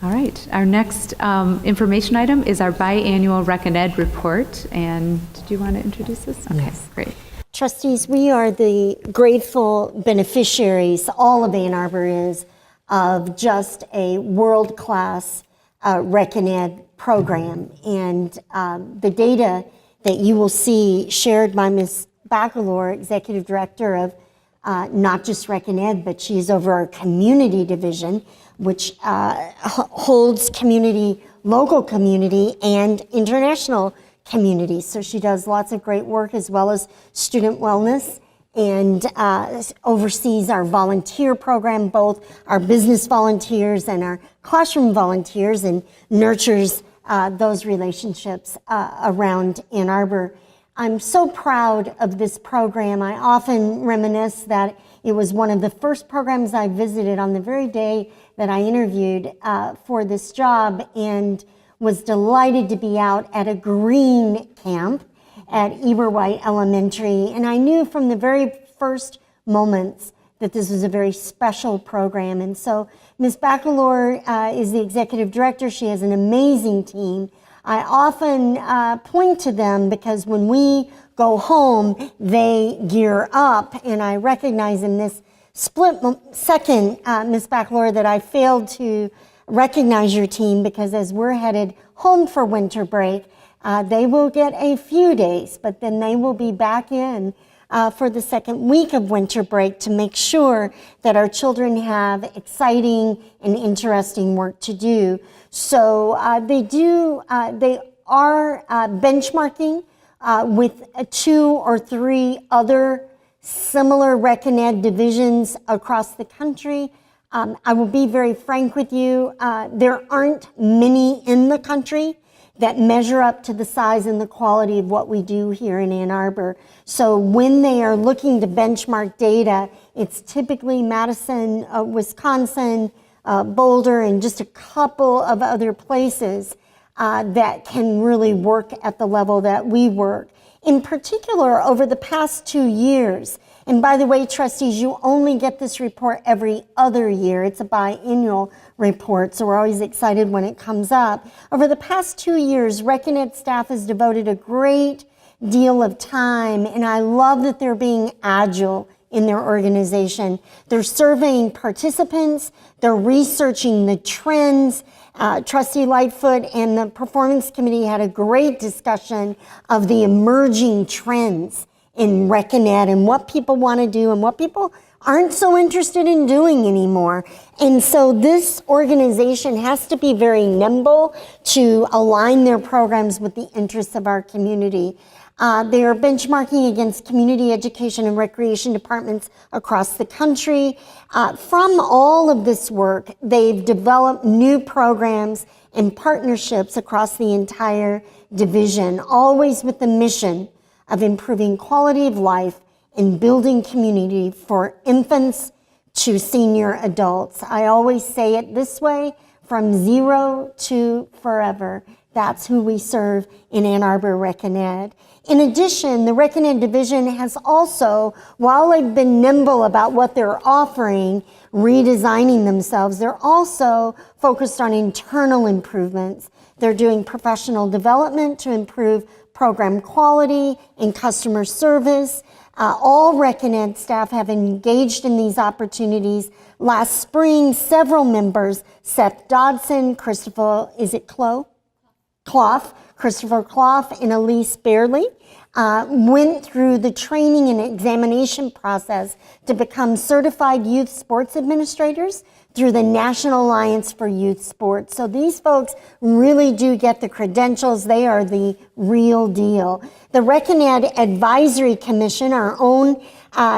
All right, our next information item is our biannual Rec and Ed report. And do you want to introduce this? Okay, Yes. great. Trustees, we are the grateful beneficiaries, all of Ann Arbor is, of just a world-class Rec and Ed program. And the data that you will see shared by Ms. Bacolor, Executive Director of not just Rec and Ed, but she's over our community division, which holds community, local community, and international community. So she does lots of great work as well as student wellness, and oversees our volunteer program, both our business volunteers and our classroom volunteers, and nurtures those relationships around Ann Arbor. I'm so proud of this program. I often reminisce that it was one of the first programs I visited on the very day that I interviewed for this job, and was delighted to be out at a green camp at Eberwhite Elementary. And I knew from the very first moments that this was a very special program. And so Ms. Bacolor is the executive director. She has an amazing team. I often point to them because when we go home, they gear up. And I recognize in this split second, Ms. Bacolor, that I failed to recognize your team, because as we're headed home for winter break, they will get a few days, but then they will be back in for the second week of winter break to make sure that our children have exciting and interesting work to do. So they are benchmarking with 2 or 3 other similar Rec and Ed divisions across the country. I will be very frank with you, there aren't many in the country that measure up to the size and the quality of what we do here in Ann Arbor. So when they are looking to benchmark data, it's typically Madison, Wisconsin, Boulder, and just a couple of other places that can really work at the level that we work. In particular, over the past 2 years, and by the way, trustees, you only get this report every other year. It's a biannual report, so we're always excited when it comes up. Over the past 2 years, Rec and Ed staff has devoted a great deal of time, and I love that they're being agile in their organization. They're surveying participants, they're researching the trends. Trustee Lightfoot and the Performance Committee had a great discussion of the emerging trends in Rec and Ed and what people want to do and what people aren't so interested in doing anymore. And so this organization has to be very nimble to align their programs with the interests of our community. They are benchmarking against community education and recreation departments across the country. From all of this work, they've developed new programs and partnerships across the entire division, always with the mission of improving quality of life and building community for infants to senior adults. I always say it this way, from zero to forever. That's who we serve in Ann Arbor Rec and Ed. In addition, the Rec and Ed division has also, while they've been nimble about what they're offering, redesigning themselves, they're also focused on internal improvements. They're doing professional development to improve program quality and customer service. All Rec and Ed staff have engaged in these opportunities. Last spring, several members, Seth Dodson, Christopher Clough, and Elise Bairley, went through the training and examination process to become certified youth sports administrators through the National Alliance for Youth Sports. So these folks really do get the credentials. They are the real deal. The Rec and Ed Advisory Commission, our own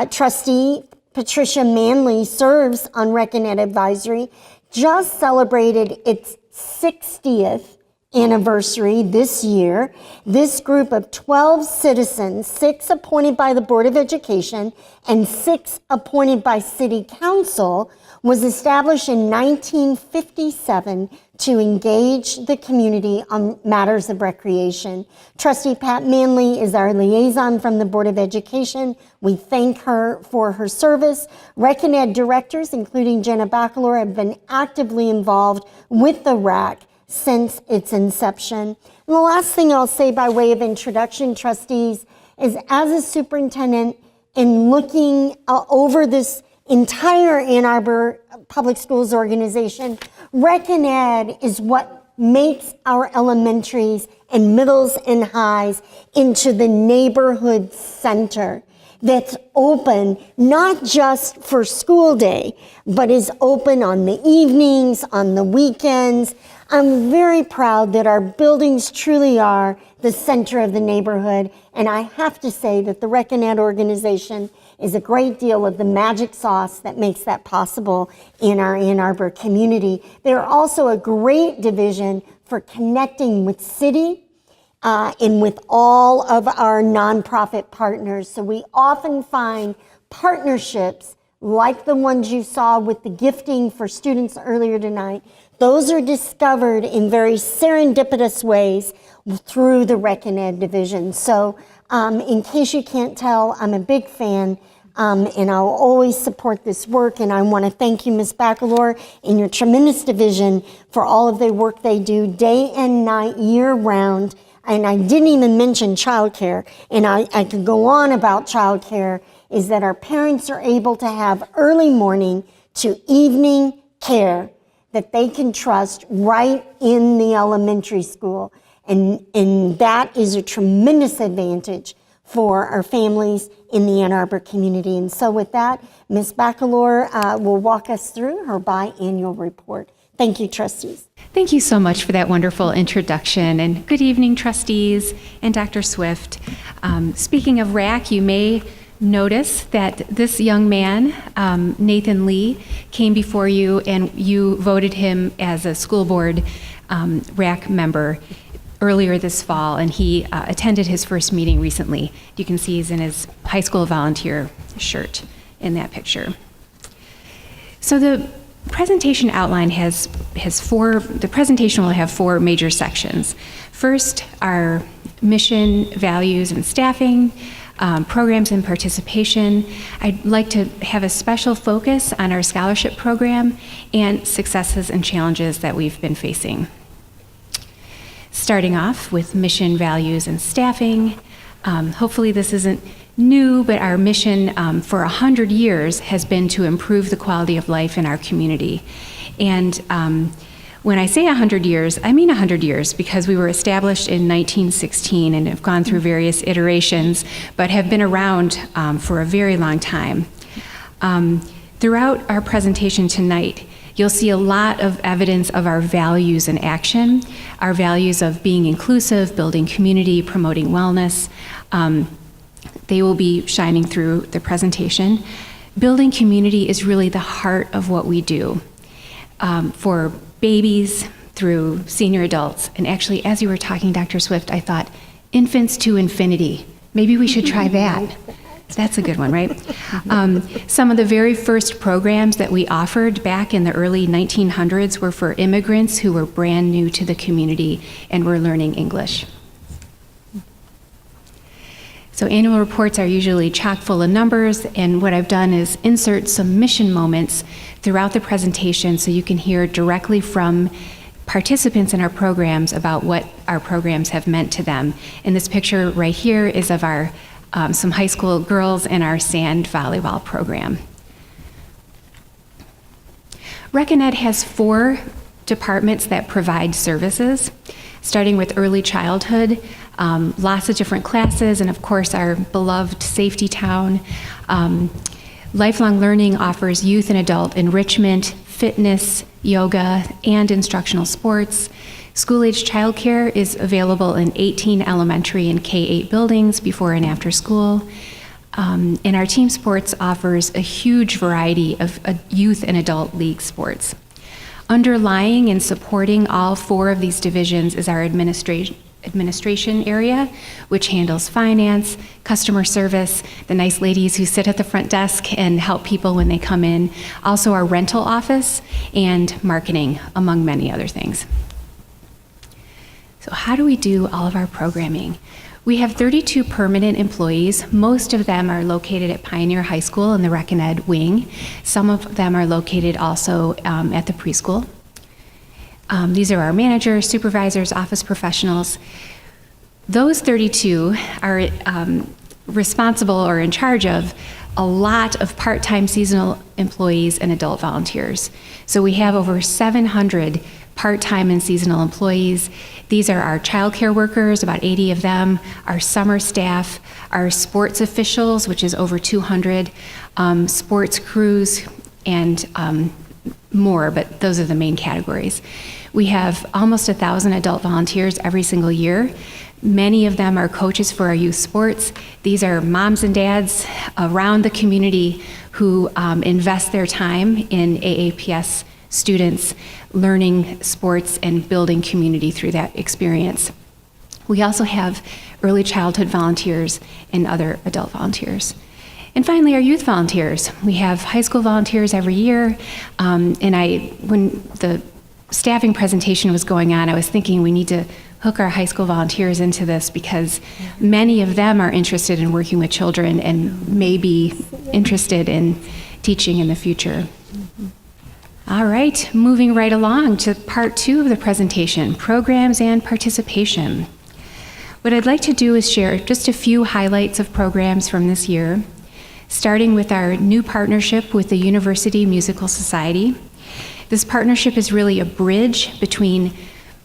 trustee, Patricia Manley, serves on Rec and Ed Advisory, just celebrated its 60th anniversary this year, this group of 12 citizens, 6 appointed by the Board of Education and 6 appointed by City Council, was established in 1957 to engage the community on matters of recreation. Trustee Pat Manley is our liaison from the Board of Education. We thank her for her service. Rec and Ed directors, including Jenna Bacolor, have been actively involved with the RAC since its inception. And the last thing I'll say by way of introduction, trustees, is as a superintendent, in looking over this entire Ann Arbor Public Schools organization, Rec and Ed is what makes our elementaries and middles and highs into the neighborhood center that's open not just for school day, but is open on the evenings, on the weekends. I'm very proud that our buildings truly are the center of the neighborhood, and I have to say that the Rec and Ed organization is a great deal of the magic sauce that makes that possible in our Ann Arbor community. They're also a great division for connecting with city and with all of our nonprofit partners. So we often find partnerships like the ones you saw with the gifting for students earlier tonight. Those are discovered in very serendipitous ways through the Rec and Ed division. So in case you can't tell, I'm a big fan, and I'll always support this work. And I want to thank you, Ms. Bacolor, and your tremendous division for all of the work they do day and night, year round. And I didn't even mention childcare, and I could go on about childcare, is that our parents are able to have early morning to evening care that they can trust right in the elementary school. And that is a tremendous advantage for our families in the Ann Arbor community. And so with that, Ms. Bacolor will walk us through her biannual report. Thank you, trustees. Thank you so much for that wonderful introduction, and good evening, trustees and Dr. Swift. Speaking of RAC, you may notice that this young man, Nathan Lee, came before you and you voted him as a school board RAC member earlier this fall, and he attended his first meeting recently. You can see he's in his high school volunteer shirt in that picture. So the presentation outline the presentation will have 4 major sections. First, our mission, values, and staffing, programs and participation. I'd like to have a special focus on our scholarship program and successes and challenges that we've been facing. Starting off with mission, values, and staffing. Hopefully this isn't new, but our mission for 100 years has been to improve the quality of life in our community. And when I say 100 years, I mean 100 years, because we were established in 1916 and have gone through various iterations, but have been around for a very long time. Throughout our presentation tonight, you'll see a lot of evidence of our values in action, our values of being inclusive, building community, promoting wellness. They will be shining through the presentation. Building community is really the heart of what we do. For babies through senior adults, and actually as you were talking, Dr. Swift, I thought infants to infinity. Maybe we should try that. That's a good one, right? Some of the very first programs that we offered back in the early 1900s were for immigrants who were brand new to the community and were learning English. So annual reports are usually chock full of numbers, and what I've done is insert some mission moments throughout the presentation so you can hear directly from participants in our programs about what our programs have meant to them. And this picture right here is of our some high school girls in our sand volleyball program. Rec and Ed has 4 departments that provide services, starting with early childhood, lots of different classes, and of course our beloved Safety Town. Lifelong Learning offers youth and adult enrichment, fitness, yoga, and instructional sports. School-age childcare is available in 18 elementary and K-8 buildings before and after school. And our team sports offers a huge variety of youth and adult league sports. Underlying and supporting all 4 of these divisions is our administration area, which handles finance, customer service, the nice ladies who sit at the front desk and help people when they come in, also our rental office, and marketing, among many other things. So how do we do all of our programming? We have 32 permanent employees. Most of them are located at Pioneer High School in the Rec and Ed wing. Some of them are located also at the preschool. These are our managers, supervisors, office professionals. Those 32 are responsible or in charge of a lot of part-time seasonal employees and adult volunteers. So we have over 700 part-time and seasonal employees. These are our childcare workers, about 80 of them, our summer staff, our sports officials, which is over 200, sports crews, and more, but those are the main categories. We have almost 1,000 adult volunteers every single year. Many of them are coaches for our youth sports. These are moms and dads around the community who invest their time in AAPS students learning sports and building community through that experience. We also have early childhood volunteers and other adult volunteers. And finally, our youth volunteers. We have high school volunteers every year, and when the staffing presentation was going on, I was thinking we need to hook our high school volunteers into this because many of them are interested in working with children and may be interested in teaching in the future. All right, moving right along to part 2 of the presentation, programs and participation. What I'd like to do is share just a few highlights of programs from this year, starting with our new partnership with the University Musical Society. This partnership is really a bridge between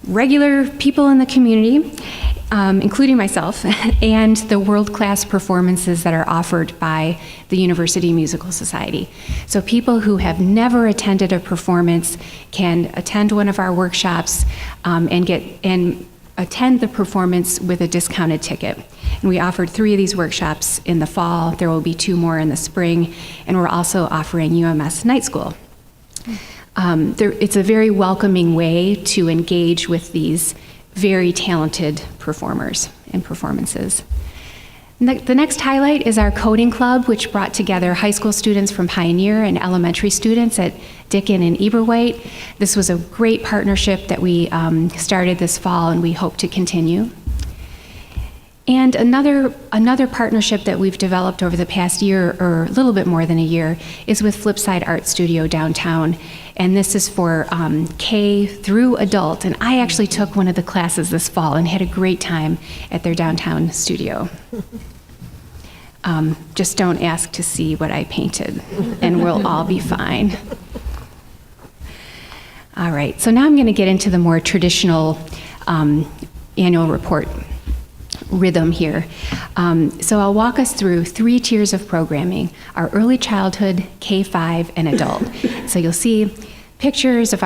regular people in the community, including myself, and the world-class performances that are offered by the University Musical Society. So people who have never attended a performance can attend one of our workshops and attend the performance with a discounted ticket. And we offered 3 of these workshops in the fall. There will be 2 more in the spring, and we're also offering UMS Night School. It's a very welcoming way to engage with these very talented performers and performances. The next highlight is our coding club, which brought together high school students from Pioneer and elementary students at Dickin and Eberwhite. This was a great partnership that we started this fall, and we hope to continue. And another partnership that we've developed over the past year, or a little bit more than a year, is with Flipside Art Studio downtown. And this is for K through adult. And I actually took one of the classes this fall and had a great time at their downtown studio. Just don't ask to see what I painted, and we'll all be fine. All right, so now I'm going to get into the more traditional annual report rhythm here. So I'll walk us through 3 tiers of programming: our early childhood, K-5, and adult. So you'll see pictures of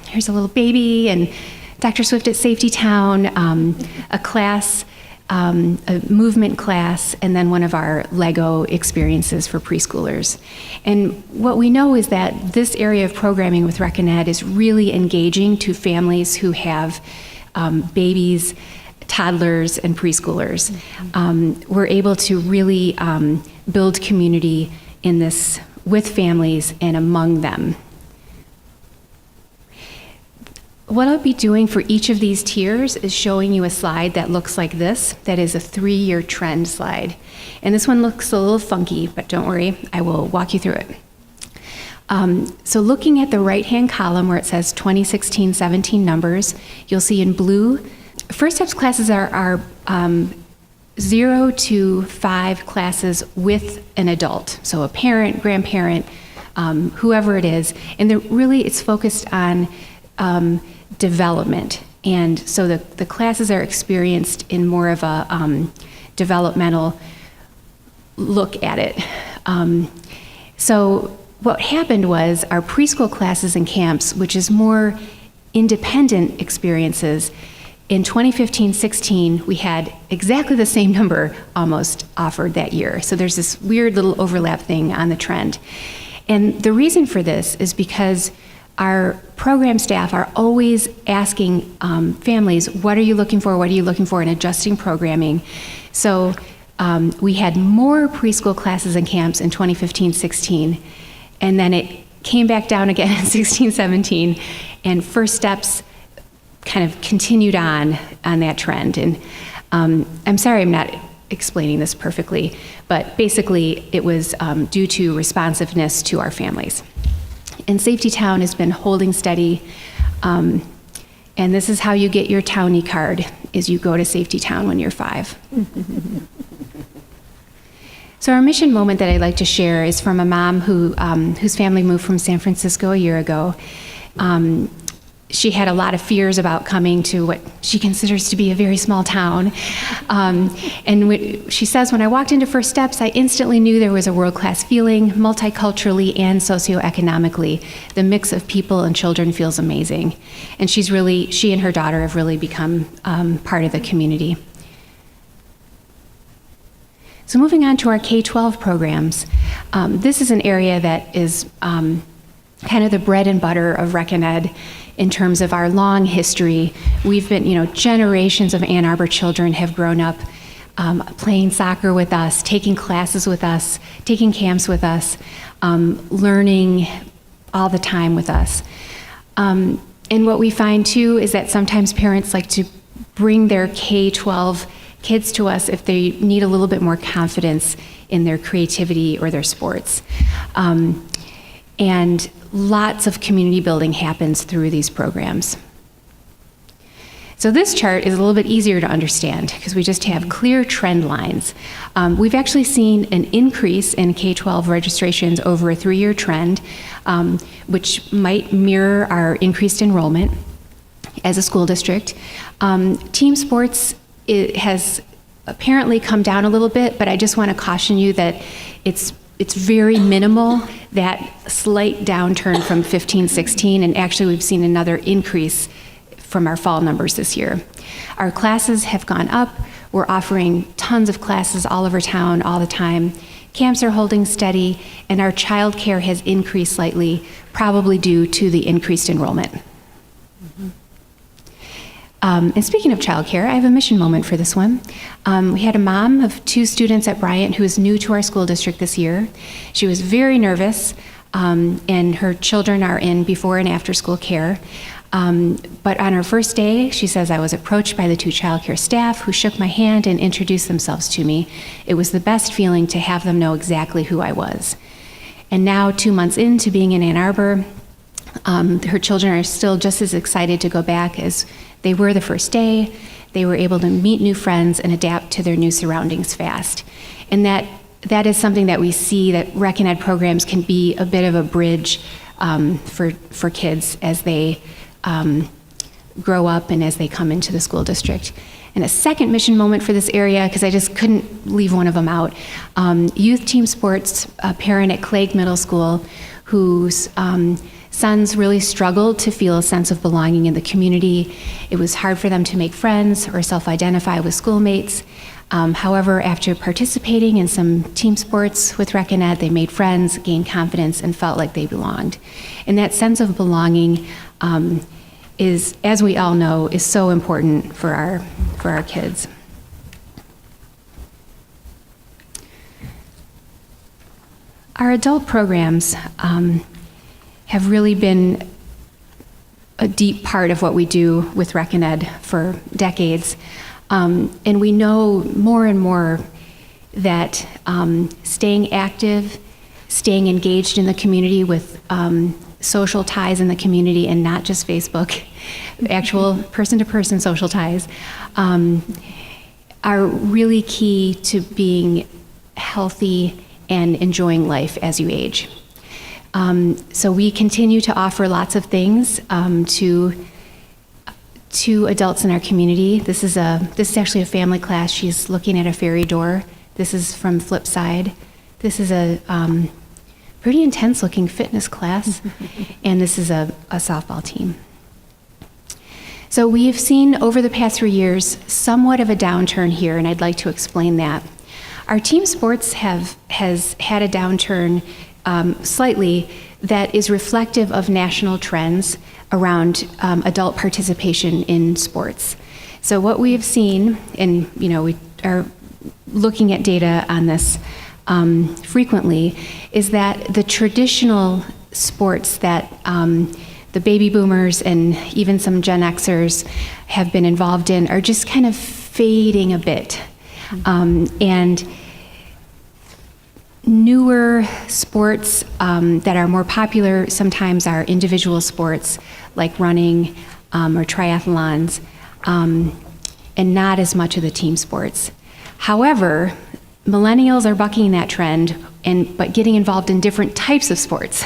here's a little baby, and Dr. Swift at Safety Town, a class, a movement class, and then one of our Lego experiences for preschoolers. And what we know is that this area of programming with Rec and Ed is really engaging to families who have babies, toddlers, and preschoolers. We're able to really build community in this with families and among them. What I'll be doing for each of these tiers is showing you a slide that looks like this, that is a 3-year trend slide. And this one looks a little funky, but don't worry, I will walk you through it. So looking at the right-hand column where it says 2016-17 numbers, you'll see in blue, First Steps classes are 0 to 5 classes with an adult, so a parent, grandparent, whoever it is, and it's focused on development. And so the classes are experienced in more of a developmental look at it. So what happened was our preschool classes and camps, which is more independent experiences, in 2015-16, we had exactly the same number almost offered that year. So there's this weird little overlap thing on the trend. And the reason for this is because our program staff are always asking families, what are you looking for? What are you looking for? And adjusting programming. So we had more preschool classes and camps in 2015-16, and then it came back down again in 16-17, and First Steps kind of continued on that trend. And I'm sorry I'm not explaining this perfectly, but basically it was due to responsiveness to our families. And Safety Town has been holding steady, and this is how you get your Townie card, is you go to Safety Town when you're 5. So our mission moment that I'd like to share is from a mom whose family moved from San Francisco a year ago. She had a lot of fears about coming to what she considers to be a very small town. She says, when I walked into First Steps, I instantly knew there was a world-class feeling, multiculturally and socioeconomically. The mix of people and children feels amazing. And she and her daughter have really become part of the community. So moving on to our K-12 programs, this is an area that is kind of the bread and butter of Rec and Ed in terms of our long history. We've been, generations of Ann Arbor children have grown up playing soccer with us, taking classes with us, taking camps with us, learning all the time with us. And what we find too is that sometimes parents like to bring their K-12 kids to us if they need a little bit more confidence in their creativity or their sports. And lots of community building happens through these programs. So this chart is a little bit easier to understand because we just have clear trend lines. We've actually seen an increase in K-12 registrations over a 3-year trend, which might mirror our increased enrollment as a school district. Team sports has apparently come down a little bit, but I just want to caution you that it's very minimal, that slight downturn from 15-16, and actually we've seen another increase from our fall numbers this year. Our classes have gone up. We're offering tons of classes all over town all the time. Camps are holding steady, and our child care has increased slightly, probably due to the increased enrollment. And speaking of childcare, I have a mission moment for this one. We had a mom of 2 students at Bryant who is new to our school district this year. She was very nervous, and her children are in before and after school care. But on her first day, she says, I was approached by the 2 childcare staff who shook my hand and introduced themselves to me. It was the best feeling to have them know exactly who I was. And now, 2 months into being in Ann Arbor, her children are still just as excited to go back as they were the first day. They were able to meet new friends and adapt to their new surroundings fast. And that is something that we see, that Rec and Ed programs can be a bit of a bridge for kids as they grow up and as they come into the school district. And a second mission moment for this area, because I just couldn't leave one of them out, youth team sports, a parent at Clegg Middle School whose sons really struggled to feel a sense of belonging in the community. It was hard for them to make friends or self-identify with schoolmates. However, after participating in some team sports with Rec and Ed, they made friends, gained confidence, and felt like they belonged. And that sense of belonging is, as we all know, is so important for our kids. Our adult programs have really been a deep part of what we do with Rec and Ed for decades. And we know more and more that staying active, staying engaged in the community with social ties in the community and not just Facebook, actual person-to-person social ties, are really key to being healthy and enjoying life as you age. So we continue to offer lots of things to adults in our community. This is actually a family class. She's looking at a fairy door. This is from Flipside. This is a pretty intense looking fitness class. And this is a softball team. So we've seen over the past 3 years somewhat of a downturn here, and I'd like to explain that. Our team sports has had a downturn slightly. that is reflective of national trends around adult participation in sports. So what we have seen, and we are looking at data on this frequently, is that the traditional sports that the baby boomers and even some Gen Xers have been involved in are just kind of fading a bit. And newer sports that are more popular sometimes are individual sports like running or triathlons, and not as much of the team sports. However, millennials are bucking that trend, but getting involved in different types of sports.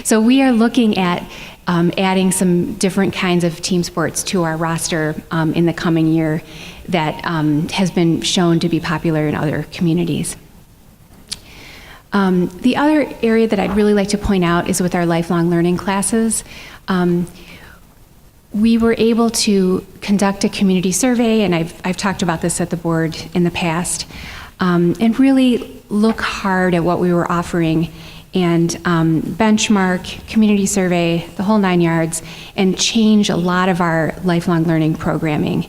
So we are looking at adding some different kinds of team sports to our roster in the coming year that has been shown to be popular in other communities. The other area that I'd really like to point out is with our lifelong learning classes. We were able to conduct a community survey, and I've talked about this at the board in the past, and really look hard at what we were offering and benchmark, community survey, the whole 9 yards, and change a lot of our lifelong learning programming.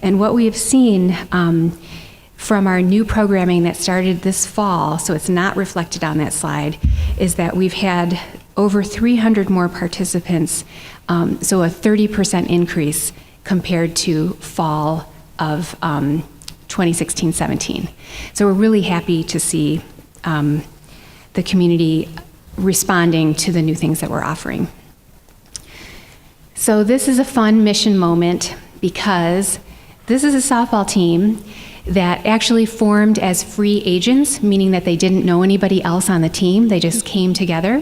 And what we have seen from our new programming that started this fall, so it's not reflected on that slide, is that we've had over 300 more participants, so a 30% increase compared to fall of 2016-17. So we're really happy to see the community responding to the new things that we're offering. So this is a fun mission moment because this is a softball team that actually formed as free agents, meaning that they didn't know anybody else on the team. They just came together.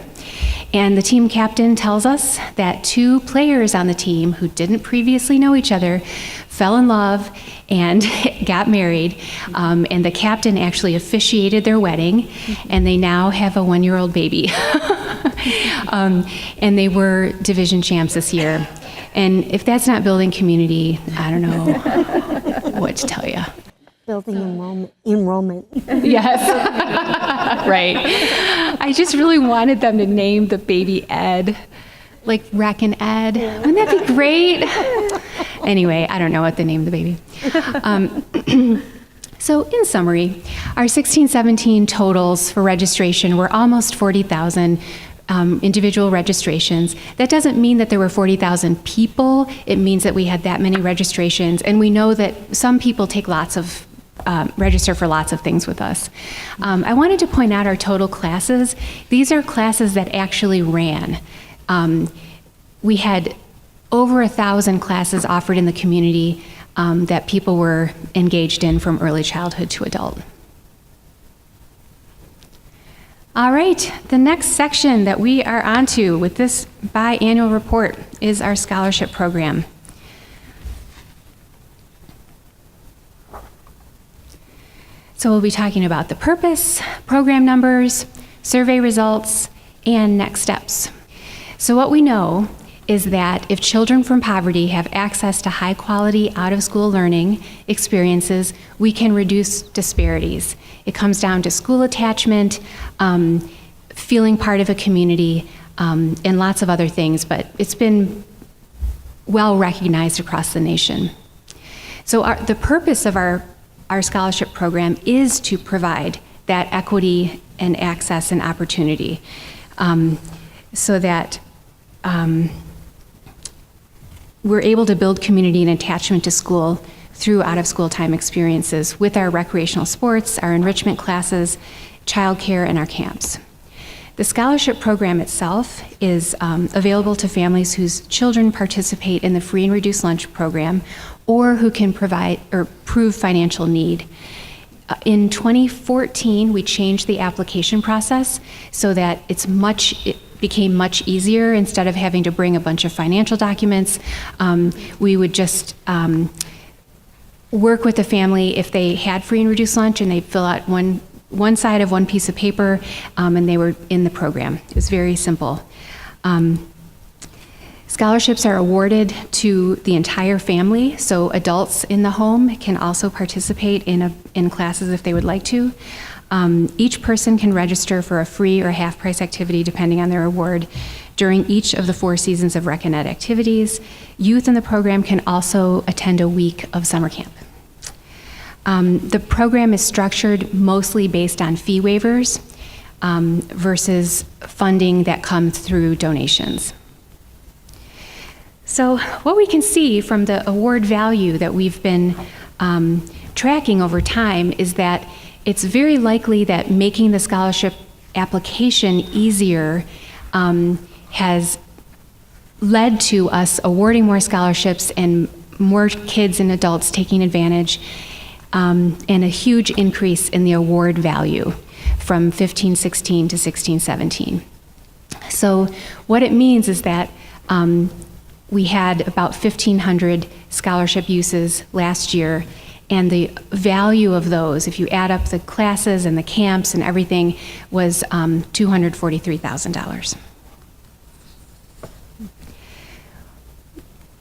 And the team captain tells us that 2 players on the team who didn't previously know each other fell in love and got married. And the captain actually officiated their wedding, and they now have a 1-year-old baby. And they were division champs this year. And if that's not building community, I don't know what to tell you. Building enrollment. Yes, right. I just really wanted them to name the baby Ed, like Rec and Ed. Wouldn't that be great? Anyway, I don't know what to name the baby. So in summary, our 16-17 totals for registration were almost 40,000 individual registrations. That doesn't mean that there were 40,000 people. It means that we had that many registrations, and we know that some people take register for lots of things with us. I wanted to point out our total classes. These are classes that actually ran. We had over 1,000 classes offered in the community that people were engaged in from early childhood to adult. All right, the next section that we are onto with this biannual report is our scholarship program. So we'll be talking about the purpose, program numbers, survey results, and next steps. So what we know is that if children from poverty have access to high-quality out-of-school learning experiences, we can reduce disparities. It comes down to school attachment, feeling part of a community, and lots of other things, but it's been well recognized across the nation. So the purpose of our scholarship program is to provide that equity and access and opportunity so that we're able to build community and attachment to school through out-of-school time experiences with our recreational sports, our enrichment classes, childcare, and our camps. The scholarship program itself is available to families whose children participate in the free and reduced lunch program or who can provide or prove financial need. In 2014, we changed the application process so that it became much easier. Instead of having to bring a bunch of financial documents, we would just work with the family if they had free and reduced lunch, and they'd fill out one side of one piece of paper, and they were in the program. It was very simple. Scholarships are awarded to the entire family, so adults in the home can also participate in classes if they would like to. Each person can register for a free or half-price activity depending on their award during each of the 4 seasons of Rec and Ed activities. Youth in the program can also attend a week of summer camp. The program is structured mostly based on fee waivers versus funding that comes through donations. So what we can see from the award value that we've been tracking over time is that it's very likely that making the scholarship application easier has led to us awarding more scholarships and more kids and adults taking advantage, and a huge increase in the award value from 15-16 to 16-17. So what it means is that we had about 1,500 scholarship uses last year, and the value of those, if you add up the classes and the camps and everything, was $243,000.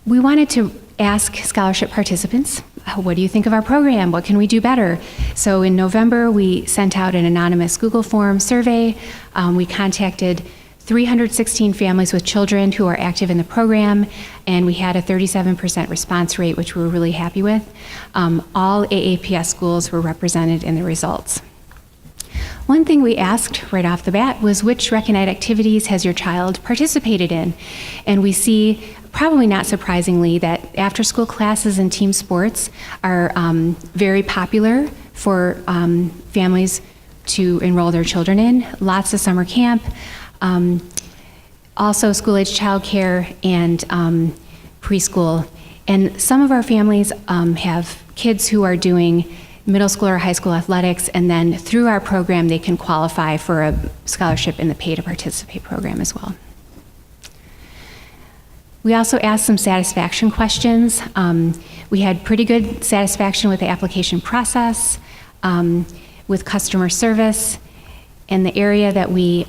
We wanted to ask scholarship participants, what do you think of our program? What can we do better? So in November, we sent out an anonymous Google form survey. We contacted 316 families with children who are active in the program, and we had a 37% response rate, which we were really happy with. All AAPS schools were represented in the results. One thing we asked right off the bat was, which Rec and Ed activities has your child participated in? And we see, probably not surprisingly, that after-school classes and team sports are very popular for families to enroll their children in. Lots of summer camp, also school-age childcare and preschool. And some of our families have kids who are doing middle school or high school athletics, and then through our program they can qualify for a scholarship in the Pay to Participate program as well. We also asked some satisfaction questions. We had pretty good satisfaction with the application process, with customer service, and the area that we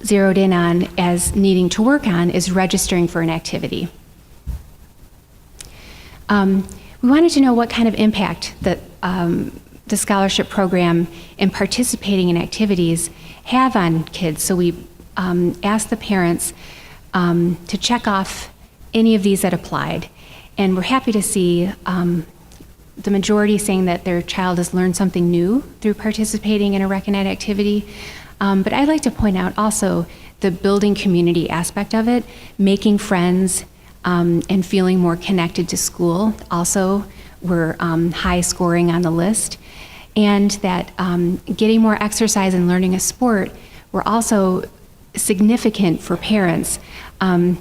zeroed in on as needing to work on is registering for an activity. We wanted to know what kind of impact that the scholarship program and participating in activities have on kids. So we asked the parents to check off any of these that applied. And we're happy to see the majority saying that their child has learned something new through participating in a Rec and Ed activity. But I'd like to point out also the building community aspect of it, making friends, and feeling more connected to school also were high scoring on the list. And that getting more exercise and learning a sport were also significant for parents. And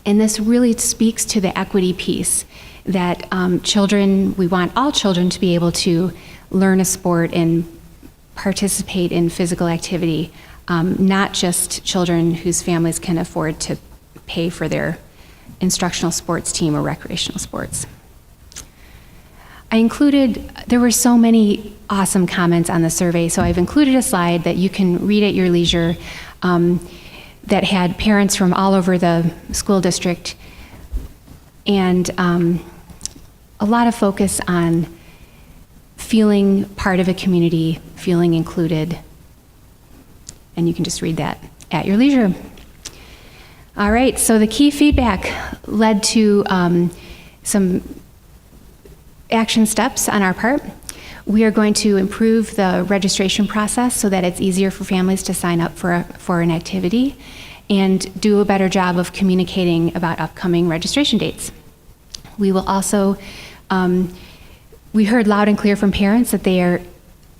this really speaks to the equity piece that children, we want all children to be able to learn a sport and participate in physical activity, not just children whose families can afford to pay for their instructional sports team or recreational sports. There were so many awesome comments on the survey, so I've included a slide that you can read at your leisure that had parents from all over the school district, and a lot of focus on feeling part of a community, feeling included, and you can just read that at your leisure. All right, so the key feedback led to some action steps on our part. We are going to improve the registration process so that it's easier for families to sign up for an activity, and do a better job of communicating about upcoming registration dates. We will also, we heard loud and clear from parents that they are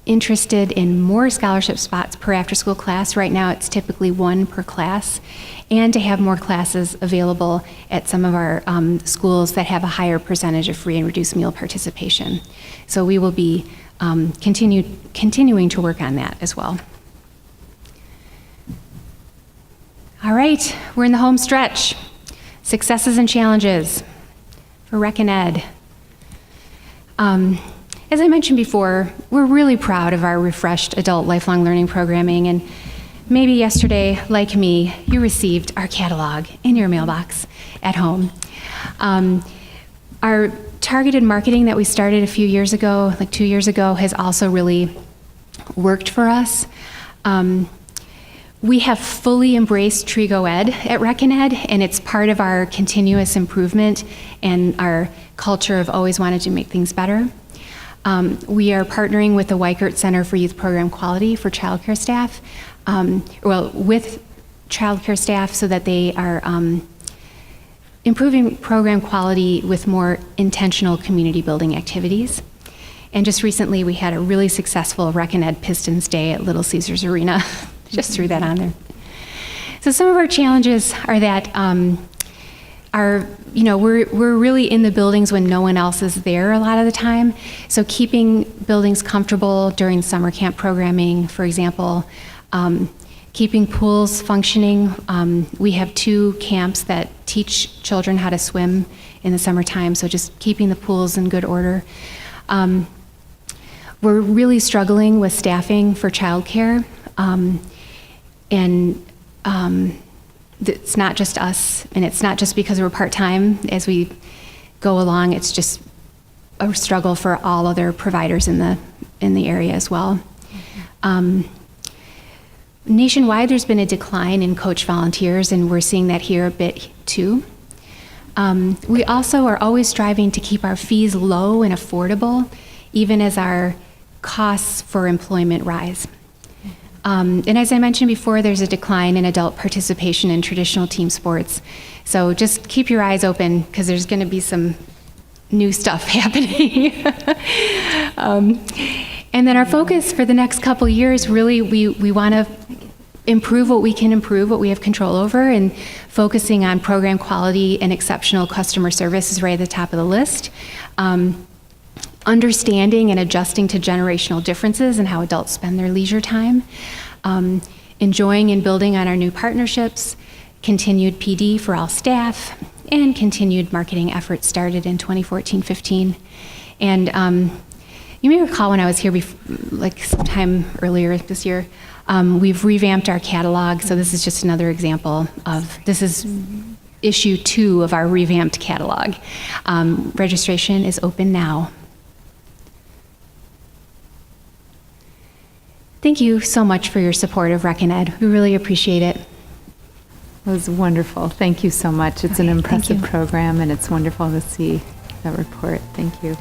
interested in more scholarship spots per after-school class. Right now it's typically 1 per class, and to have more classes available at some of our schools that have a higher percentage of free and reduced meal participation. So we will be continuing to work on that as well. All right, we're in the home stretch. Successes and challenges for Rec and Ed. As I mentioned before, we're really proud of our refreshed adult lifelong learning programming, and maybe yesterday, like me, you received our catalog in your mailbox at home. Our targeted marketing that we started a few years ago, like 2 years ago, has also really worked for us. We have fully embraced Trigo Ed at ReckonEd, and it's part of our continuous improvement and our culture of always wanting to make things better. We are partnering with the Weichert Center for Youth Program Quality for childcare staff, with childcare staff so that they are improving program quality with more intentional community building activities. And just recently, we had a really successful ReckonEd Pistons Day at Little Caesars Arena. Just threw that on there. So some of our challenges are that we're really in the buildings when no one else is there a lot of the time. So keeping buildings comfortable during summer camp programming, for example, keeping pools functioning. We have 2 camps that teach children how to swim in the summertime, so just keeping the pools in good order. We're really struggling with staffing for childcare. It's not just us, and it's not just because we're part-time as we go along. It's just a struggle for all other providers in the area as well. Nationwide, there's been a decline in coach volunteers, and we're seeing that here a bit too. We also are always striving to keep our fees low and affordable, even as our costs for employment rise. And as I mentioned before, there's a decline in adult participation in traditional team sports. So just keep your eyes open, because there's going to be some new stuff happening. And then our focus for the next couple years, really, we want to improve what we can improve, what we have control over, and focusing on program quality and exceptional customer service is right at the top of the list. Understanding and adjusting to generational differences and how adults spend their leisure time, enjoying and building on our new partnerships, continued PD for all staff, and continued marketing efforts started in 2014-15. And you may recall when I was here sometime earlier this year, we've revamped our catalog, so this is just another example this is issue 2 of our revamped catalog. Registration is open now. Thank you so much for your support of ReckonEd. We really appreciate it. It was wonderful. Thank you so much. It's an impressive program, and it's wonderful to see that report. Thank you.